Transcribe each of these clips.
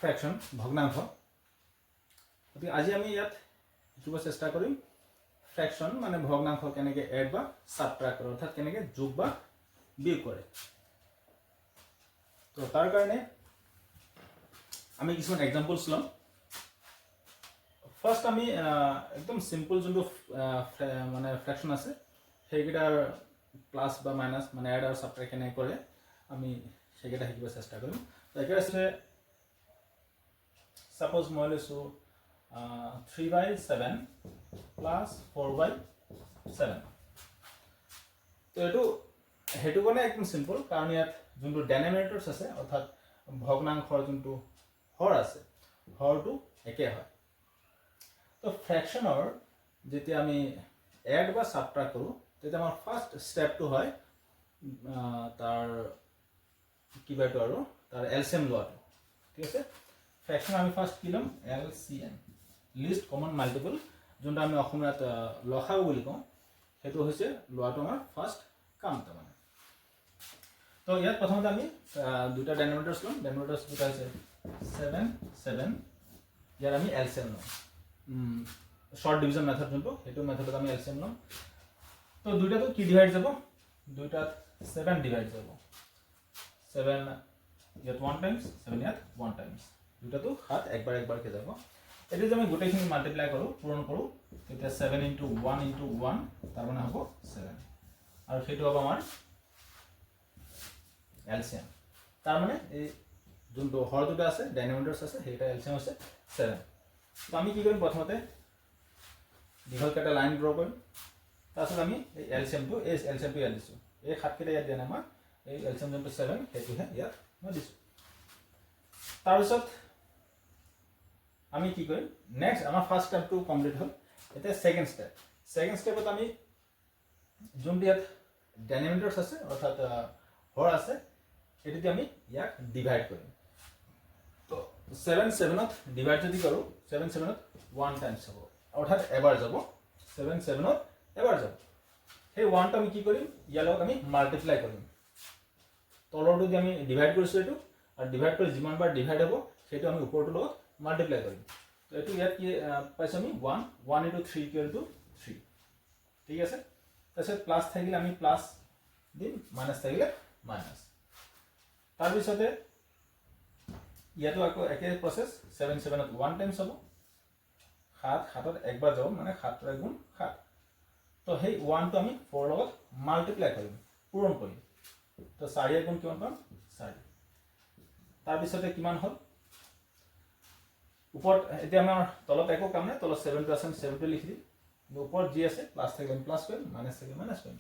Fraction ভগ্নাংশ গতিকে আজি আমি ইয়াত শিকিব চেষ্টা কৰিম ফ্ৰেকশ্যন মানে ভগ্নাংশ কেনেকৈ এড বা সাবট্ৰাক্ট কৰে অৰ্থাৎ কেনেকৈ যোগ বা বিয়োগ কৰে তো তাৰ কাৰণে আমি কিছুমান এক্সাম্পলছ ল'ম ফাৰ্ষ্ট আমি একদম সিম্পল যোনটো মানে ফ্ৰেকশ্যন আছে সেইকেইটাৰ প্লাছ বা মাইনাছ মানে এড আৰু সাবট্ৰাক্ট কেনেকৈ কৰে আমি সেইকেইটা শিকিব চেষ্টা কৰিম তো একে আছে সাপোজ মই লৈছোঁ 3/7 প্লাছ 4/7 তো এইটো সেইটো কাৰণে একদম সিম্পল কাৰণ ইয়াত যোনটো ডেনমিনেটৰ্ছ আছে অৰ্থাৎ ভগ্নাংশৰ যোনটো হৰ আছে হৰটো একে হয় তো ফ্ৰেকশ্যনৰ যেতিয়া আমি এড বা সাবট্ৰাক্ট কৰোঁ তেতিয়া আমাৰ ফাৰ্ষ্ট ষ্টেপটো হয় তাৰ কিবাটো আৰু তাৰ এলচিএম লোৱাটো ঠিক আছে ফ্ৰেকশ্যন আমি ফাৰ্ষ্ট কি ল'ম এলচিএম লিষ্ট কমন মাল্টিপল যোনটো আমি অসমীয়াত লসাগু বুলি কওঁ সেইটো হৈছে লোৱাটো আমাৰ ফাৰ্ষ্ট কাম তাৰমানে তো ইয়াত প্ৰথমতে আমি দুটা ডেনমিনেটৰ্ছ ল'ম ডেনমিনেটৰ্ছ দুটা হৈছে 7 ইয়াত আমি এলচিএম ল'ম শৰ্ট ডিভিজন মেথড যোনটো সেইটো মেথডত আমি এলচিএম ল'ম তো দুইটাটো কি ডিভাইড যাব দুইটাত 7 ডিভাইড যাব 7 ইয়াত 1 টাইমছ 7 ইয়াত 1 টাইমছ দুইটাটো 7 একবাৰকে যাব এটো যে আমি গোটেইখিনি মাল্টিপ্লাই কৰোঁ পূৰণ কৰোঁ তেতিয়া 7 * 1 * 1 তাৰ মানে হ'ব 7 আৰু সেইটো হ'ব আমাৰ এলচিএম তাৰ মানে এই যোনটো হৰ দুটা আছে ডাইনামিনেটৰ্ছ আছে সেইটা এলচিএম হৈছে 7 তো আমি কি কৰিম প্ৰথমতে দীঘলকৈ এটা লাইন ড্ৰ কৰিম তাৰপিছত আমি এই এলচিএমটো ইয়াত দিছোঁ এই 7 কেইটা ইয়াত দিয়া নাই আমাৰ এই এলচিএম যোনটো 7 সেইটোহে ইয়াত মই দিছোঁ তাৰপিছত আমি কি কৰিম নেক্সট আমাৰ ফাৰ্ষ্ট ষ্টেপটো কমপ্লিট হ'ল এতিয়া সেকেন্ড ষ্টেপত আমি যোনটো ইয়াত ডেনমিনেটৰ্ছ আছে অৰ্থাৎ হৰ আছে এটিতে আমি ইয়াক ডিভাইড কৰিম তো 7 ত ডিভাইড যদি কৰোঁ 7 ত 1 টাইমছ হ'ব অৰ্থাৎ এবাৰ যাব 7 ত এবাৰ যাব সেই 1টো আমি কি কৰিম ইয়াৰ লগত আমি মাল্টিপ্লাই কৰিম তলৰটো যে আমি ডিভাইড কৰিছোঁ এইটো আৰু ডিভাইড কৰি যিমানবাৰ ডিভাইড হ'ব সেইটো আমি ওপৰটোৰ লগত মাল্টিপ্লাই কৰিম তো এইটো ইয়াত কি পাইছোঁ আমি 1 * 3 = 3 ঠিক আছে তাৰপিছত প্লাছ থাকিলে আমি প্লাছ দিম মাইনাছ থাকিলে মাইনাছ তাৰপিছতে ইয়াতো আকৌ একে প্ৰচেছ 7 ত 1 টাইমছ হ'ব 7 ত একবাৰ যাব মানে 7 * 1 = 7 তো সেই 1টো আমি 4 লগত মাল্টিপ্লাই কৰিম পূৰণ কৰিম তো 4 * 1 কিমান পাম 4 তাৰপিছতে কিমান হ'ল ওপৰত এতিয়া আমাৰ তলত একো কাম নাই তলত 7টো আছে 7টো লিখি দিম কিন্তু ওপৰত যি আছে প্লাছ থাকিলে প্লাছ কৰিম মাইনাছ থাকিলে মাইনাছ কৰিম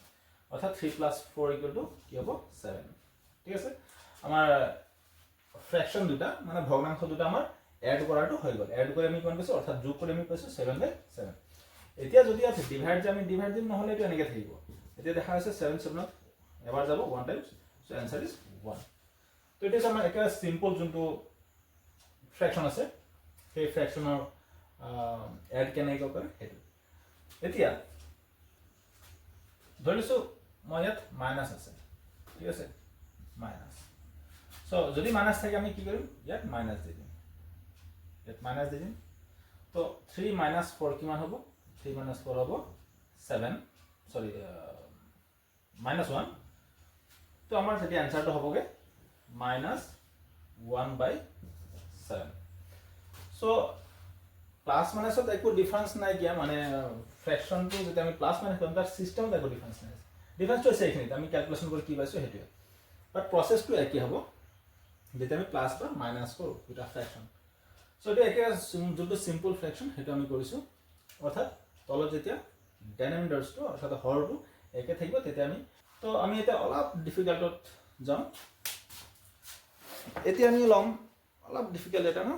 অৰ্থাৎ 3 + 4 = কি হ'ব 7 ঠিক আছে আমাৰ ফ্ৰেকশ্যন দুটা মানে ভগ্নাংশ দুটা আমাৰ এড কৰাটো হৈ গ'ল এড কৰি আমি কিমান পাইছোঁ অৰ্থাৎ যোগ কৰি আমি পাইছোঁ 7/7 এতিয়া যদি ইয়াত ডিভাইড যে আমি ডিভাইড দিম নহ'লে এইটো এনেকৈ থাকিব এতিয়া দেখা হৈছে 7 ত এবাৰ যাব 1 টাইমছ সো এনসাৰ ইজ 1 তো এটা আমাৰ একে সিম্পল যোনটো ফ্ৰেকশ্যন আছে সেই ফ্ৰেকশ্যনৰ এড কেনেকৈ কৰে সেইটো এতিয়া ধৰিছোঁ মই ইয়াত মাইনাছ আছে ঠিক আছে মাইনাছ সো যদি মাইনাছ থাকে আমি কি কৰিম ইয়াত মাইনাছ দি দিম তো 3 - 4 কিমান হ'ব 3 - 4 হ'ব 7 সৰি -1 তো আমাৰ তেতিয়া এনসাৰটো হ'বগে -1/7 সো প্লাছ মাইনাছত একো ডিফাৰেন্স নাই কিয়া মানে ফ্ৰেকশ্যনটো যেতিয়া আমি প্লাছ মাইনাছ কৰিম তাৰ চিষ্টেমত একো ডিফাৰেন্স নাই ডিফাৰেন্সটো আছে এইখিনিত আমি ক্যালকুলেশ্যন কৰি কি পাইছোঁ সেইটোৱে বাট প্ৰচেছটো একেই হ'ব যেতিয়া আমি প্লাছ বা মাইনাছ কৰোঁ দুটা ফ্ৰেকশ্যন সো এইটো একে যোনটো সিম্পল ফ্ৰেকশ্যন সেইটো আমি কৰিছোঁ অৰ্থাৎ তলত যেতিয়া ডেনমিনেটৰ্ছটো অৰ্থাৎ হৰটো একে থাকিব তেতিয়া আমি তো আমি এতিয়া অলপ ডিফিকাল্টত যাম এতিয়া আমি ল'ম অলপ ডিফিকাল্ট এটা ন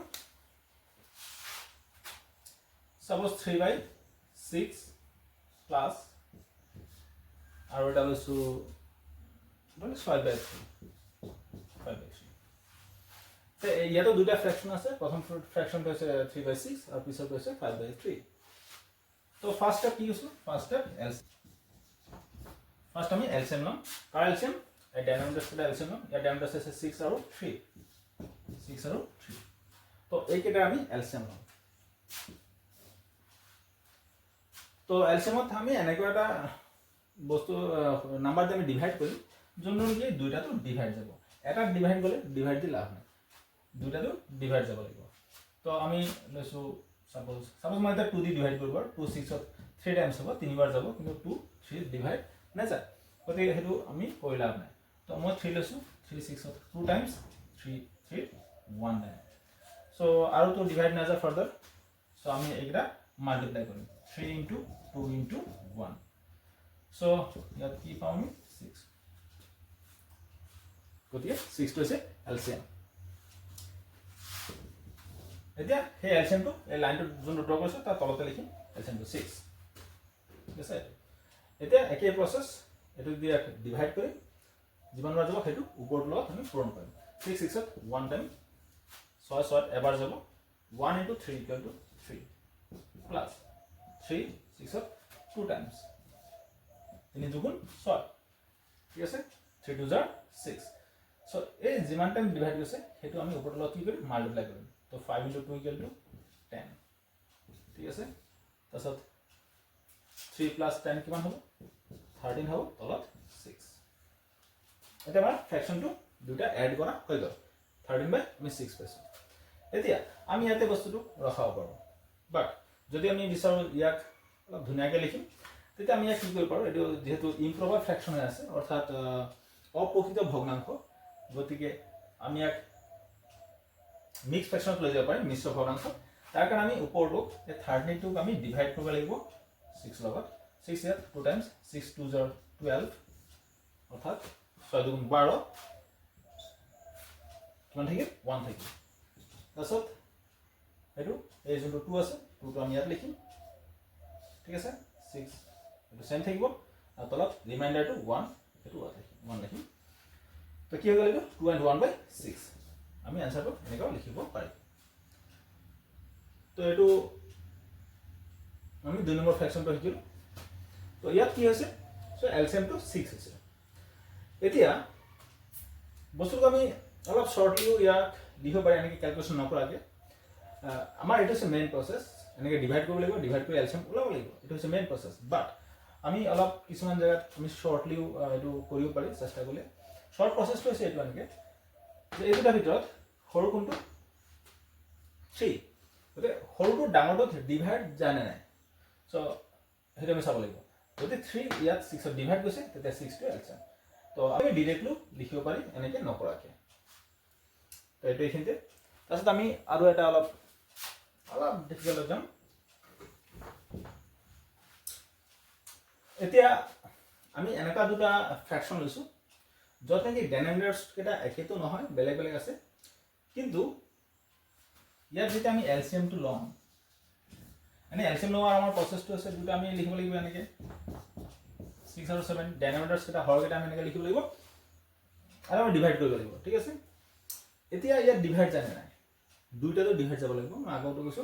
সাপোজ 3/6 প্লাছ আৰু এটা লৈছোঁ 5/3 তো ইয়াতো দুটা ফ্ৰেকশ্যন আছে প্ৰথম ফ্ৰেকশ্যনটো হৈছে 3/6 আৰু পিছৰটো হৈছে 5/3 তো ফাৰ্ষ্ট ষ্টেপ কি কৈছোঁ ফাৰ্ষ্ট ষ্টেপ ফাৰ্ষ্ট আমি এলচিএম ল'ম কাৰ এলচিএম এই ডেনমিনেটৰ্ছ এলচিএম ল'ম ইয়াৰ ডেনমিনেটৰ্ছ আছে 6 আৰু 3 তো এইকেইটাৰ আমি এলচিএম ল'ম তো এলচিএমত আমি এনেকুৱা এটা বস্তু নাম্বাৰ দি আমি ডিভাইড কৰিম যোনটো নেকি দুইটাটো ডিভাইড যাব এটা ডিভাইড গ'লে ডিভাইড দি লাভ নাই দুইটাটো ডিভাইড যাব লাগিব তো আমি লৈছোঁ সাপোজ মই এটা 2 দি ডিভাইড কৰিব 2 6 ত 3 টাইমছ হ'ব তিনিবাৰ যাব কিন্তু 2 3 ডিভাইড নাযায় গতিকে সেইটো আমি কৰি লাভ নাই তো মই 3 লৈছোঁ 3 6 ত 2 টাইমছ 3 3 1 টাইম সো আৰু তো ডিভাইড নাযায় ফাৰ্দাৰ সো আমি এইটা মাল্টিপ্লাই কৰিম 3 into 2 into 1 so ইয়াত কি পাম আমি 6 গতিকে 6 টো আছে এলচিএম এতিয়া সেই এলচিএম টো এই লাইনটো যোনটো ড্ৰ কৰিছো তাৰ তলতে লিখিম এলচিএম টো 6 ঠিক আছে এতিয়া একেই প্ৰসেস এটো দি ডিভাইড কৰি যিমান বাৰ যাব সেইটো ওপৰত লগত আমি পূৰণ কৰিম 6 6 ত 1 টাইম 6 6 এবাৰ যাব 1 into 3 equal to 3 plus 3 6 to 2 times 3 দুগুণ 6 ঠিক আছে 3 2 6 সো এই যিমান টাইম ডিভাইড হৈছে হেতু আমি ওপৰত লগত কি কৰিম মাল্টিপ্লাই কৰিম তো 5 into 2 equal to 10 ঠিক আছে তাছত 3 plus 10 কিমান হ'ব 13 হ'ব তলত 6 এটা আমাৰ ফ্ৰ্যাকশনটো দুটা এড কৰা হৈ গ'ল 13 বাই আমি 6 পাইছো এতিয়া আমি ইয়াতে বস্তুটো ৰখাব পাৰো বাট যদি আমি বিচাৰো ইয়াক অলপ ধুনিয়াকৈ লিখিম তেতিয়া আমি ইয়াক কি কৰিব পাৰো এটো যেহেতু ইম্প্ৰপাৰ ফ্ৰ্যাকশন হৈ আছে অৰ্থাৎ অপ্ৰকৃত ভগ্নাংশ গতিকে আমি ইয়াক মিক্স ফ্ৰ্যাকশনত লৈ যাব পাৰিম মিশ্ৰ ভগ্নাংশ তাৰ কাৰণে আমি ওপৰটো এই 13 টোক আমি ডিভাইড কৰিব লাগিব 6 লগত 6 ইয়াত 2 টাইমছ 6 2 12 অৰ্থাৎ 6 দুগুণ 12 কিমান থাকিল 1 থাকিল তাছত এটো এই যোনটো 2 আছে 2 টো আমি ইয়াত লিখিম ঠিক আছে 6 এটো সেম থাকিব আৰু তলত ৰিমাইন্ডাৰটো 1 এটো 1 লিখিম তো কি হৈ গ'ল এটো 2 and 1 by 6 আমি আনসাৰটো এনেকৈ লিখিব পাৰিম তো এটো আমি 2 নম্বৰ ফ্ৰ্যাকশনটো শিকিলো তো ইয়াত কি হৈছে সো এলচিএম টো 6 হৈছে এতিয়া বস্তুটো আমি অলপ শৰ্টলি ইয়াক লিখিব পাৰি এনেকৈ ক্যালকুলেশন নকৰাকে আমাৰ এটো হৈছে মেইন প্ৰসেস এনেকৈ ডিভাইড কৰিব লাগিব ডিভাইড কৰি এলচিএম ওলাব লাগিব এটো হৈছে মেইন প্ৰসেস বাট আমি অলপ কিছুমান জায়গাত আমি শৰ্টলি এটো কৰিব পাৰি চেষ্টা কৰিলে শৰ্ট প্ৰসেসটো হৈছে এটো এনেকৈ যে এইটোৰ ভিতৰত সৰু কোনটো 3 গতে সৰুটো ডাঙৰটো ডিভাইড জানে নাই সো হেতু আমি চাব লাগিব যদি 3 ইয়াত 6 ত ডিভাইড গৈছে তেতিয়া 6 টো এলচিএম তো আমি ডাইৰেক্টলি লিখিব পাৰি এনেকৈ নকৰাকে তো এটো এইখিনিতে তাৰপিছত আমি আৰু এটা অলপ ডিফিকাল্ট যাম এতিয়া আমি এনেকা দুটা ফ্ৰ্যাকশন লৈছো যত নেকি ডেনোমিনেটৰস কেটা একেটো নহয় বেলেগ বেলেগ আছে কিন্তু ইয়াত যেটা আমি এলচিএম টো লম এনে এলচিএম লোৱাৰ আমাৰ প্ৰসেসটো আছে দুটা আমি লিখিব লাগিব এনেকে 6 আৰু 7 ডেনোমিনেটৰস কেটা হৰ কেটা আমি এনেকে লিখিব লাগিব আৰু আমি ডিভাইড কৰিব লাগিব ঠিক আছে এতিয়া ইয়াত ডিভাইড জানে নাই দুইটাটো ডিভাইড যাব লাগিব মই আগতে কৈছো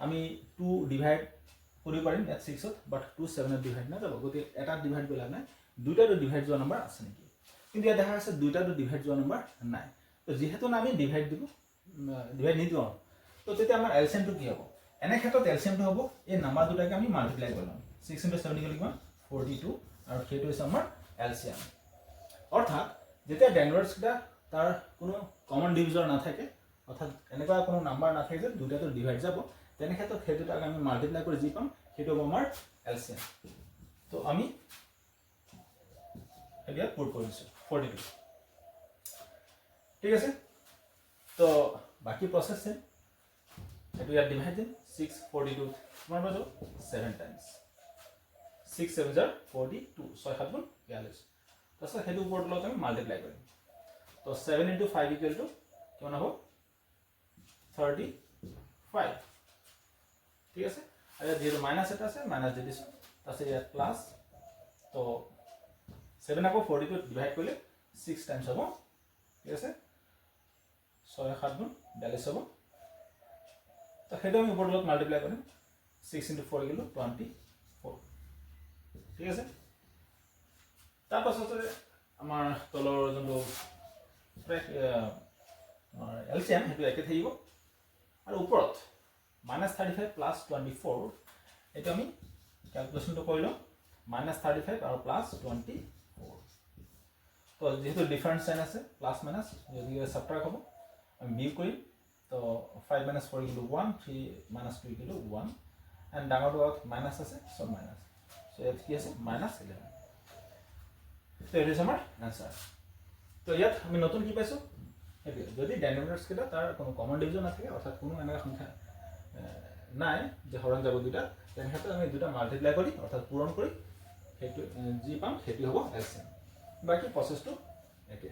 আমি 2 ডিভাইড কৰিব পাৰিম ইয়াত 6 ত বাট 2 7 ত ডিভাইড না যাব গতি এটা ডিভাইড গলা নাই দুইটাটো ডিভাইড যোৱা নম্বৰ আছে নেকি কিন্তু ইয়াত দেখা আছে দুইটাটো ডিভাইড যোৱা নম্বৰ নাই তো যেহেতু আমি ডিভাইড দিব ডিভাইড নিদিও তো তেতিয়া আমাৰ এলচিএম টো কি হ'ব এনে ক্ষেত্ৰত এলচিএম টো হ'ব এই নম্বৰ দুটাকে আমি মাল্টিপ্লাই কৰিম 6 into 7 কিমান 42 আৰু সেইটো হৈছে আমাৰ এলচিএম অৰ্থাৎ যেতিয়া ডেনোমিনেটৰস কেটা তাৰ কোনো কমন ডিভিজৰ নাথাকে অৰ্থাৎ এনেকুৱা কোনো নাম্বাৰ নাথাকে যে দুটাটো ডিভাইড যাব তেনে ক্ষেত্ৰত হেতুটাক আমি মাল্টিপ্লাই কৰি যি পাম হেতু হ'ব আমাৰ এলচিএম তো আমি এতিয়া পুট কৰিছো 42 ঠিক আছে তো বাকি প্ৰসেস আছে হেতু ইয়াত ডিভাইড দিম 6 42 কিমান হৈ যাব 7 টাইমছ 6 7 42 6 7 গুণ 42 তাছত হেতু ওপৰত লগত আমি মাল্টিপ্লাই কৰিম তো 7 into 5 equal to কিমান হ'ব 35 ঠিক আছে আৰু যেটো মাইনাস এটা আছে মাইনাস দি দিছো তাছে ইয়াত প্লাস তো 7 আকৌ 42 ডিভাইড কৰিলে 6 টাইমছ হ'ব ঠিক আছে 6 7 গুণ 42 হ'ব তো হেতু আমি ওপৰত লগত মাল্টিপ্লাই কৰিম 6 into 4 equal to 24 ঠিক আছে তাৰ পাছতে আমাৰ তলৰ যোনটো এলচিএম হেতু একে থাকিব আৰু ওপৰত -35 প্লাছ 24 এইটো আমি ক্যালকুলেশনটো কৰি লওঁ -35 আৰু +24 তো যেহেতু ডিফাৰেন্স সাইন আছে প্লাস মাইনাস যদি সাবট্ৰাক্ট হ'ব আমি বিয়োগ কৰিম তো 5 - 4 = 1 3 - 2 = 1 এন্ড ডাঙৰটো মাইনাস আছে সব মাইনাস সো ইয়াত কি আছে -11 তো এটা আমাৰ आंसर তো ইয়াত আমি নতুন কি পাইছো এটো যদি ডেনোমিনেটৰস কেটা তাৰ কোনো কমন ডিভিজন নাথাকে অৰ্থাৎ কোনো এনেকা সংখ্যা নাই যে হৰণ যাব দুটা তেনে ক্ষেত্ৰত আমি দুটা মাল্টিপ্লাই কৰি অৰ্থাৎ পূৰণ কৰি হেতু জি পাম হেতু হ'ব এলসিএম বাকি প্ৰসেসটো একে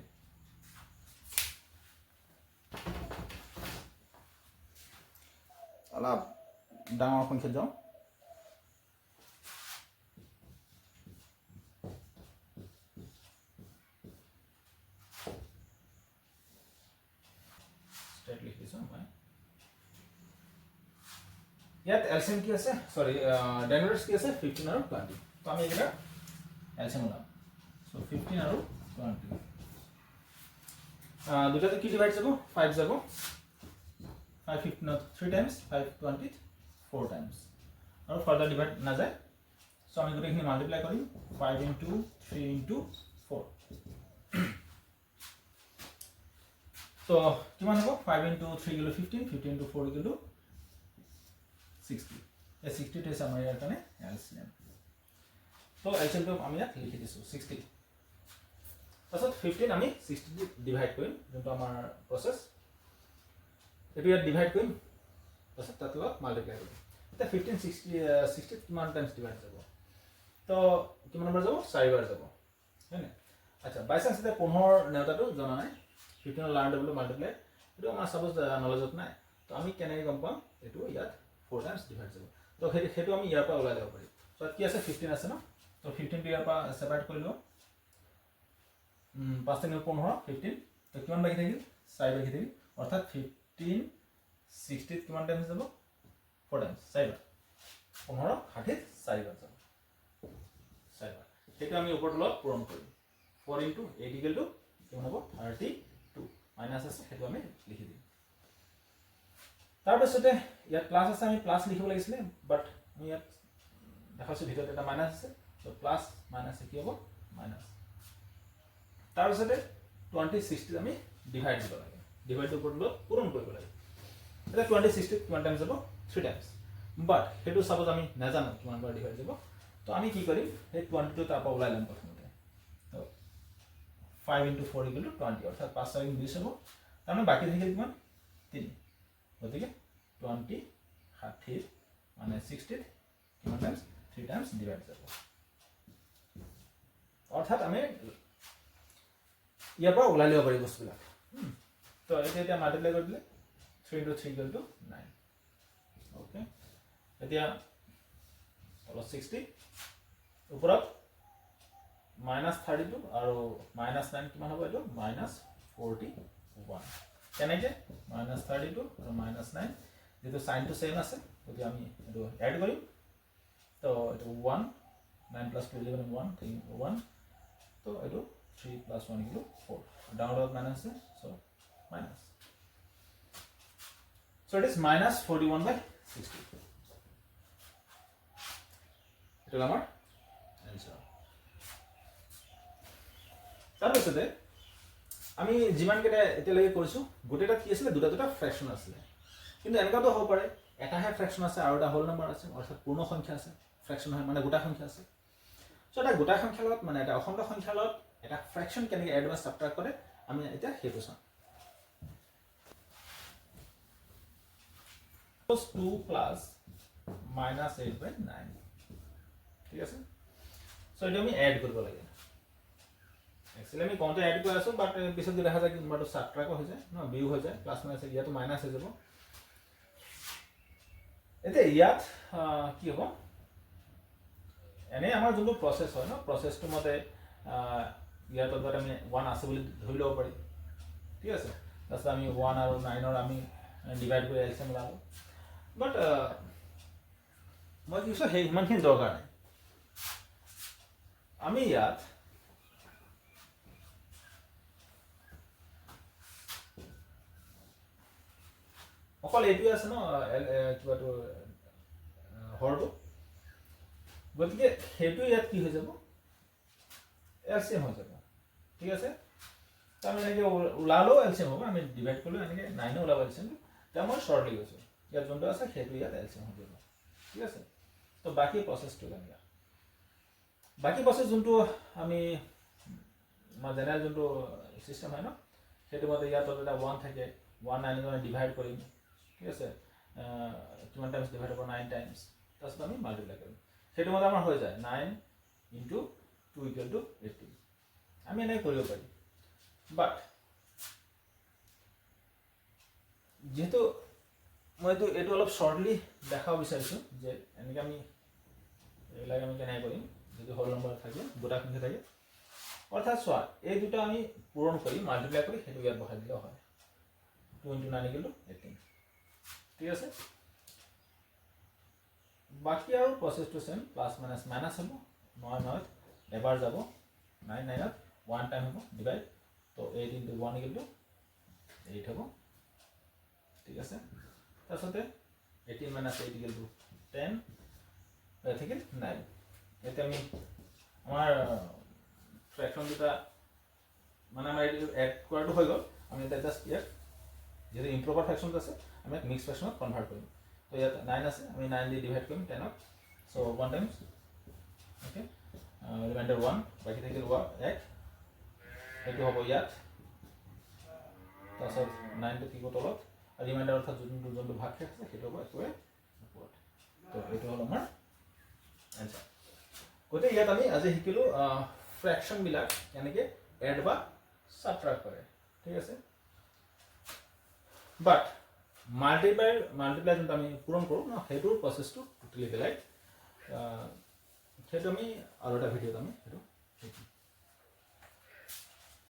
অলপ ডাঙৰ সংখ্যা যাও স্টেট লিখিছো মই ইয়াত এলসিএম কি আছে সৰি ডেনোমিনেটৰস কি আছে 15 আৰু 20 তো আমি এটা এলসিএম ওলাম So 15 আৰু 20 দুটাতে কি ডিভাইড যাব 5 যাব 5 15 3 টাইমস 5 20 4 টাইমস আৰু ফাৰ্দাৰ ডিভাইড না যায় সো আমি দুটাখিনি মাল্টিপ্লাই কৰিম 5 * 3 * 4 তো কিমান হ'ব 5 * 3 = 15 15 * 4 = 60 এই 60 টো আছে আমাৰ ইয়াৰ কাৰণে এলসিএম তো এলসিএম টো আমি ইয়াত লিখি দিছো 60 তাছত 15 আমি 60 দি ডিভাইড কৰিম যোনটো আমাৰ প্ৰসেস এটো ইয়াত ডিভাইড কৰিম তাছত তাত লগত মাল্টিপ্লাই কৰিম এটা 15 60 কিমান টাইমস ডিভাইড যাব তো কিমান নম্বৰ যাব 4 বাৰ যাব হয়নে আচ্ছা বাই চান্স এটা 15 নেওতাটো জনা নাই 15 লাৰ্ন ডাবল মাল্টিপ্লাই এটো আমাৰ সাপোজ নলেজত নাই তো আমি কেনেকৈ গম পাম এটো ইয়াত 4 টাইমস ডিভাইড যাব তো হেতু আমি ইয়াৰ পৰা ওলাই যাব পাৰিম তো কি আছে 15 আছে ন তো 15 টো ইয়াৰ পৰা সেপাৰেট কৰি লও 5 * 15 15 তো কিমান বাকি থাকিল 4 বাকি থাকিল অৰ্থাৎ 15 60 কিমান টাইমস যাব 4 টাইমস 4 বাৰ 15 60 4 বাৰ যাব 4 বাৰ হেতু আমি ওপৰত লগ পূৰণ কৰিম 4 * 8 = কিমান হ'ব 32 মাইনাস আছে হেতু আমি লিখি দিম তাৰ পিছতে ইয়াত প্লাস আছে আমি প্লাস লিখিব লাগিছিল বাট আমি ইয়াত দেখাছো ভিতৰত এটা মাইনাস আছে তো প্লাস মাইনাস কি হ'ব মাইনাস তাৰ পিছতে 20 60 আমি ডিভাইড দিব লাগে ডিভাইড ওপৰত লগ পূৰণ কৰিব লাগে এটা 20 60 কিমান টাইম যাব 3 টাইমস বাট হেতু সাপোজ আমি নাজানো কিমান বাৰ ডিভাইড যাব তো আমি কি কৰিম এই 20 টো তাৰ পৰা ওলাই লম প্ৰথমতে তো 5 * 4 = 20 অৰ্থাৎ 5 * 4 20 হ'ব তাৰমানে বাকি থাকিল কিমান 3 গতিকে 20 60 মানে 60 কিমান টাইমস 3 টাইমস ডিভাইড যাব অৰ্থাৎ আমি ইয়াৰ পৰা ওলাই লিব পাৰি বস্তুবিলাক তো এটা মাল্টিপ্লাই কৰি দিলে 3 * 3 = 9 ওকে এতিয়া অলপ 60 ওপৰত -32 আৰু -9 কিমান হ'ব এটো -41 কেনেকে -32 আৰু -9 যেটো সাইন টো সেম আছে যদি আমি এটো এড কৰিম তো এটো 1 9 + 2 11 1 3 1 তো এটো 3 + 1 = 4 ডাউনলোড মাইনাস আছে so minus so it is -41/60 এটা আমাৰ आंसर তাৰপিছতে আমি যিমান কেটা এতিয়ালৈকে কৰিছো গোটেইটা কি আছিল দুটা ফ্ৰেকশন আছিল কিন্তু এনেকাটো হ'ব পাৰে এটাহে ফ্ৰেকশন আছে আৰু এটা হোল নম্বৰ আছে অৰ্থাৎ পূৰ্ণ সংখ্যা আছে ফ্ৰেকশন হয় মানে গোটা সংখ্যা আছে সো এটা গোটা সংখ্যাৰ লগত মানে এটা অখণ্ড সংখ্যাৰ লগত এটা ফ্ৰেকশন কেনেকৈ এড বা সাবট্ৰাক্ট কৰে আমি এটা হেতু চাম 2 + -8/9 ঠিক আছে সো এটা আমি এড কৰিব লাগে एक्चुअली আমি কোনটা এড কৰি আছো বাট পিছত দেখা যায় কি নম্বৰটো সাবট্ৰাক্ট হৈ যায় ন বিয়োগ হৈ যায় প্লাস মাইনাস ইয়াতো মাইনাস হৈ যাব এতে ইয়াত কি হ'ব এনে আমাৰ যোনটো প্ৰসেস হয় ন প্ৰসেসটো মতে ইয়াত তলত আমি 1 আছে বুলি ধৰি লব পাৰি ঠিক আছে তাছত আমি 1 আৰু 9 ৰ আমি ডিভাইড কৰি এলসিএম লালো বাট মই কিছো হে ইমানখিনি দৰকাৰ নাই আমি ইয়াত অকল এইটোৱে আছে ন কিবাটো হৰটো, গতিকে সেইটো ইয়াত কি হৈ যাব এলচিএম হৈ যাব, ঠিক আছে। তো আমি এনেকৈ ওলালেও এলচিএম হ'ব, আমি ডিভাইড কৰিলেও এনেকৈ 9 ওলাব এলচিএম, এতিয়া মই শ্বৰ্টলি গৈছোঁ, ইয়াত যোনটো আছে সেইটো ইয়াত এলচিএম হৈ যাব, ঠিক আছে। তো বাকী প্ৰচেছটো কেনেকৈ, বাকী প্ৰচেছ যোনটো আমি জেনেৰেল যোনটো চিষ্টেম হয় ন, সেইটো মতে ইয়াত এটা 1 থাকে, 1 9 ডিভাইড কৰিম, ঠিক আছে, কিমান টাইমছ ডিভাইড হ'ব 9 টাইমছ, তাৰপিছত আমি মাল্টিপ্লাই কৰিম, সেইটো মতে আমাৰ হৈ যায় 9 × 2 = 18, আমি এনেকৈ কৰিব পাৰিম। বাট যেহেতু মই এইটো অলপ শ্বৰ্টলি দেখাব বিচাৰিছোঁ যে এনেকৈ আমি এইবিলাক আমি কেনেকৈ কৰিম, যদি হোল নম্বৰ থাকে গোটা সংখ্যা থাকে, অৰ্থাৎ চোৱা এই দুটা আমি পূৰণ কৰি মাল্টিপ্লাই কৰি সেইটো ইয়াত বহাই দিলেও হয়, 2 × 9 = 18, ঠিক আছে। বাকী আৰু প্ৰচেছটো চেম, প্লাছ মাইনাছ মাইনাছ হ'ব, 9 9 এবাৰ যাব, 9 9 1 টাইম হ'ব ডিভাইড, তো 8 × 1 = 8 হ'ব, ঠিক আছে। তাৰপিছতে 18 - 8 = 10 থাকিল 9। এতিয়া আমি আমাৰ ফ্ৰেকশ্যন দুটা মানে আমাৰ এইটো এড কৰাটো হৈ গ'ল, আমি এতিয়া জাষ্ট ইয়াত যিহেতু ইম্প্ৰপাৰ ফ্ৰেকশ্যনটো আছে আমি ইয়াত মিক্স ফ্ৰেকশ্যনত কনভাৰ্ট কৰিম। তো ইয়াত 9 আছে, আমি 9 দি ডিভাইড কৰিম 10ক, চ' 1 টাইমছ, অ'কে, ৰিমাইণ্ডাৰ 1, বাকী থাকিল 1 সেইটো হ'ব ইয়াত, তাৰপিছত 9টো থাকিব তলত, আৰু ৰিমাইণ্ডাৰ অৰ্থাৎ যোনটো ভাগ শেষ আছে সেইটো হ'ব একেবাৰে ওপৰত। তো এইটো হ'ল আমাৰ এনচাৰ। গতিকে ইয়াত আমি আজি শিকিলোঁ ফ্ৰেকশ্যনবিলাক কেনেকৈ এড বা ছাবট্ৰাক্ট কৰে, ঠিক আছে। বাট মাল্টিপ্লাই যোনটো আমি পূৰণ কৰোঁ ন, সেইটোৰ প্ৰচেছটো টোটেলি বেলেগ, সেইটো আমি আৰু এটা ভিডিঅ'ত আমি সেইটো শিকিম।